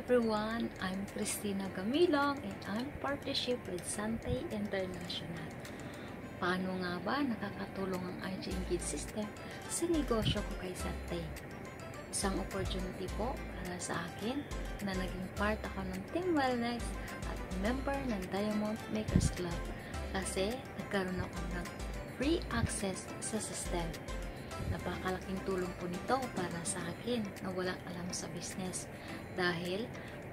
everyone, I'm Christina Gamilong and I'm partnership with Santay International. Paano nga ba nakakatulong ang IG Engage system sa negosyo ko kay Santay? Isang opportunity po para sa akin na naging part ako ng Team Wellness at member ng Diamond Makers Club kasi nagkaroon ako ng free access sa system. Napakalaking tulong po nito para sa akin na walang alam sa business dahil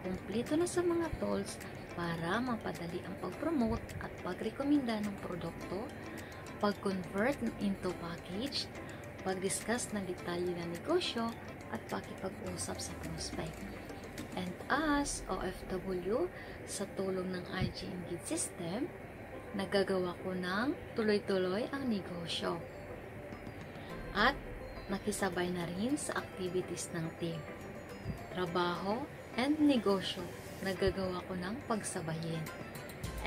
kumpleto na sa mga tools para mapadali ang pag-promote at pag-rekomenda ng produkto, pag-convert into package, pag-discuss ng detalye ng negosyo at pakipag-usap sa prospect. And as OFW, sa tulong ng IG Engage system, nagagawa ko ng tuloy-tuloy ang negosyo. At nakisabay na rin sa activities ng team. Trabaho and negosyo, nagagawa ko ng pagsabayin.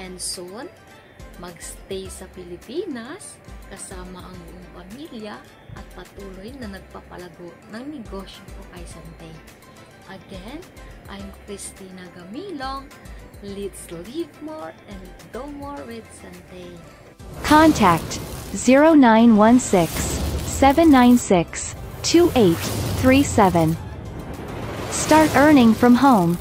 And soon, magstay sa Pilipinas kasama ang buong pamilya at patuloy na nagpapalago ng negosyo ko kay Santay. Again, I'm Christina Gamilong. Let's live more and do more with Santay. Contact 0916-796-2837. Start earning from home.